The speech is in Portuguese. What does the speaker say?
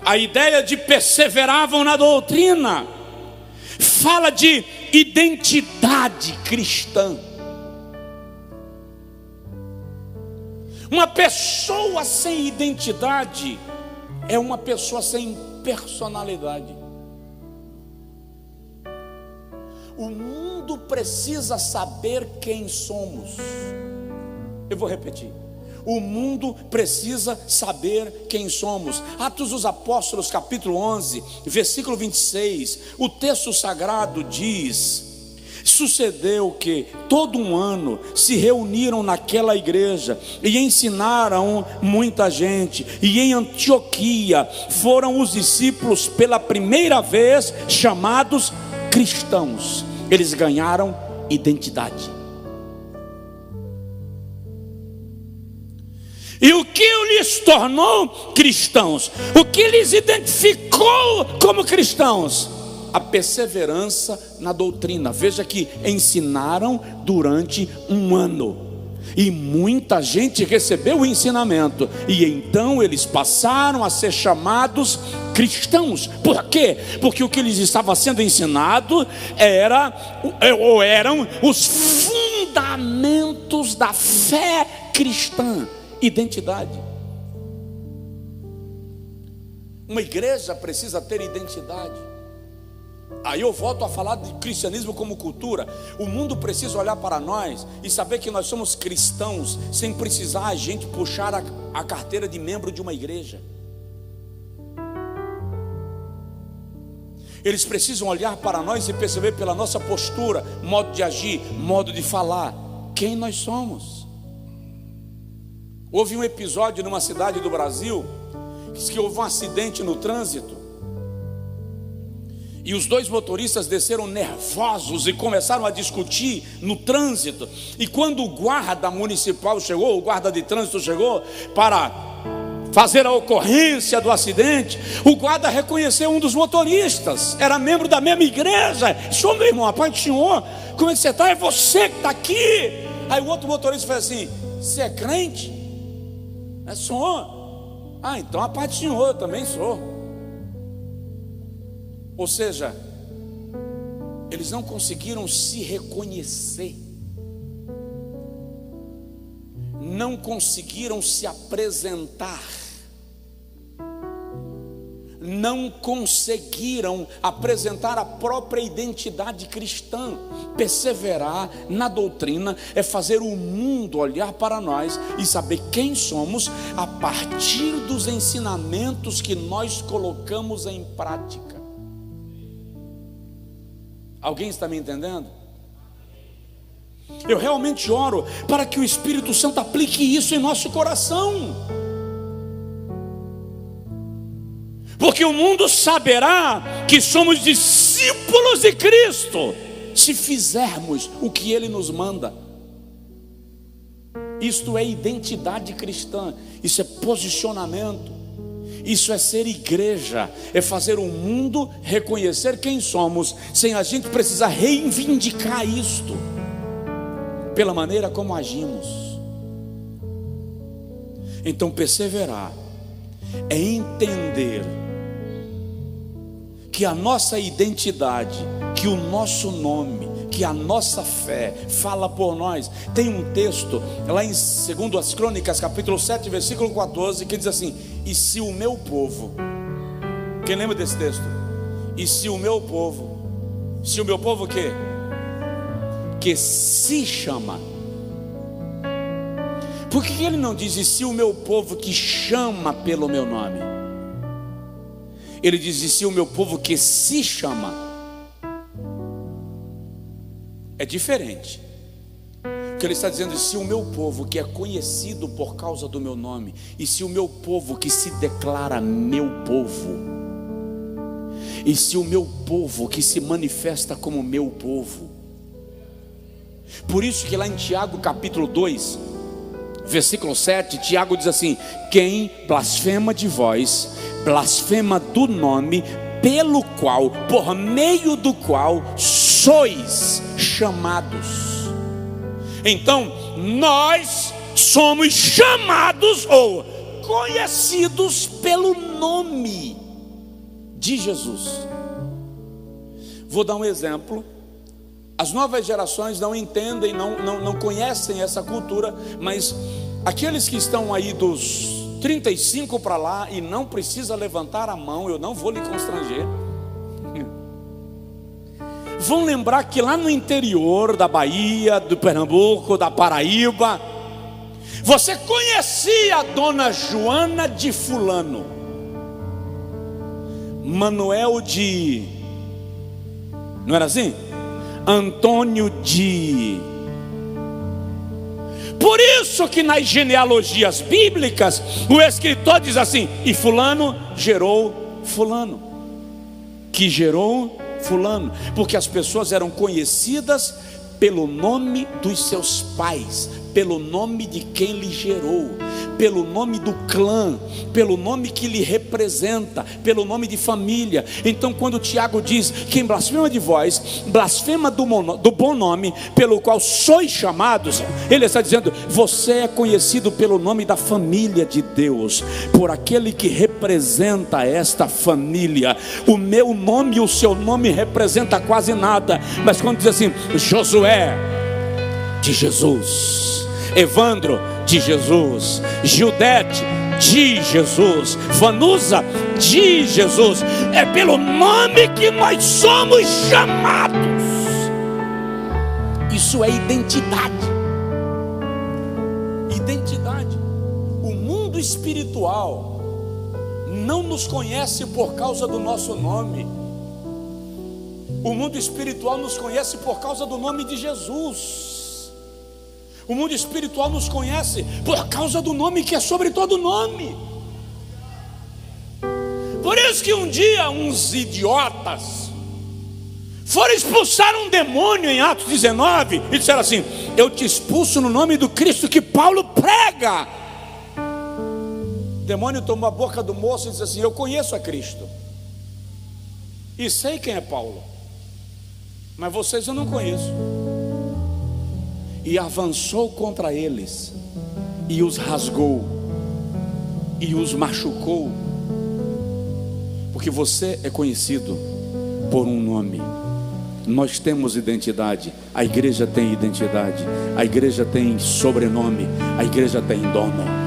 A ideia de perseveravam na doutrina fala de identidade cristã. Uma pessoa sem identidade é uma pessoa sem personalidade. O mundo precisa saber quem somos. Eu vou repetir. O mundo precisa saber quem somos. Atos dos Apóstolos, capítulo 11, versículo 26. O texto sagrado diz: sucedeu que todo um ano se reuniram naquela igreja e ensinaram muita gente. E em Antioquia foram os discípulos pela primeira vez chamados cristãos. Eles ganharam identidade. E o que lhes tornou cristãos? O que lhes identificou como cristãos? A perseverança na doutrina. Veja que ensinaram durante um ano. E muita gente recebeu o ensinamento. E então eles passaram a ser chamados cristãos. Por quê? Porque o que lhes estava sendo ensinado eram os fundamentos da fé cristã. Identidade. Uma igreja precisa ter identidade. Aí eu volto a falar de cristianismo como cultura. O mundo precisa olhar para nós e saber que nós somos cristãos, sem precisar a gente puxar a carteira de membro de uma igreja. Eles precisam olhar para nós e perceber pela nossa postura, modo de agir, modo de falar, quem nós somos. Houve um episódio numa cidade do Brasil que houve um acidente no trânsito e os dois motoristas desceram nervosos e começaram a discutir no trânsito. E quando o guarda municipal chegou, o guarda de trânsito chegou para fazer a ocorrência do acidente, o guarda reconheceu um dos motoristas, era membro da mesma igreja. Senhor, meu irmão, a paz do Senhor, como é que você está? É você que está aqui. Aí o outro motorista fez assim: você é crente? É, sou. Ah, então a paz do Senhor, eu também sou. Ou seja, eles não conseguiram se reconhecer, não conseguiram se apresentar, não conseguiram apresentar a própria identidade cristã. Perseverar na doutrina é fazer o mundo olhar para nós e saber quem somos a partir dos ensinamentos que nós colocamos em prática. Alguém está me entendendo? Eu realmente oro para que o Espírito Santo aplique isso em nosso coração. Porque o mundo saberá que somos discípulos de Cristo se fizermos o que Ele nos manda. Isto é identidade cristã, isso é posicionamento, isso é ser igreja, é fazer o mundo reconhecer quem somos, sem a gente precisar reivindicar isto, pela maneira como agimos. Então perseverar é entender que a nossa identidade, que o nosso nome, que a nossa fé fala por nós. Tem um texto lá em 2 Crônicas, capítulo 7, versículo 14, que diz assim: e se o meu povo, quem lembra desse texto? E se o meu povo o quê? Que se chama. Por que ele não diz: e se o meu povo que chama pelo meu nome? Ele diz: e se o meu povo que se chama? É diferente. Porque ele está dizendo: e se o meu povo que é conhecido por causa do meu nome, e se o meu povo que se declara meu povo, e se o meu povo que se manifesta como meu povo. Por isso que lá em Tiago capítulo 2, versículo 7, Tiago diz assim: quem blasfema de vós, blasfema do nome pelo qual, por meio do qual sois chamados. Então nós somos chamados ou conhecidos pelo nome. de Jesus. Vou dar um exemplo. As novas gerações não entendem, não conhecem essa cultura, mas aqueles que estão aí dos 35 para lá e não precisa levantar a mão, eu não vou lhe constranger, vão lembrar que lá no interior da Bahia, do Pernambuco, da Paraíba, você conhecia a dona Joana de fulano, Manuel de, não era assim? Antônio de. Por isso que nas genealogias bíblicas o escritor diz assim: e fulano gerou fulano, que gerou fulano, porque as pessoas eram conhecidas pelo nome dos seus pais, pelo nome de quem lhe gerou, pelo nome do clã, pelo nome que lhe representa, pelo nome de família. Então quando Tiago diz: quem blasfema de vós, blasfema do bom nome pelo qual sois chamados, ele está dizendo: você é conhecido pelo nome da família de Deus, por aquele que representa esta família. O meu nome e o seu nome representa quase nada, mas quando diz assim: Josué de Jesus, Evandro de Jesus, Gildete de Jesus, Vanusa de Jesus, é pelo nome que nós somos chamados. Isso é identidade. Identidade. O mundo espiritual não nos conhece por causa do nosso nome. O mundo espiritual nos conhece por causa do nome de Jesus. O mundo espiritual nos conhece por causa do nome que é sobre todo nome. Por isso que um dia uns idiotas foram expulsar um demônio em Atos 19 e disseram assim: eu te expulso no nome do Cristo que Paulo prega. O demônio tomou a boca do moço e disse assim: eu conheço a Cristo e sei quem é Paulo, mas vocês eu não conheço. E avançou contra eles e os rasgou e os machucou, porque você é conhecido por um nome. Nós temos identidade, a igreja tem identidade, a igreja tem sobrenome, a igreja tem dono.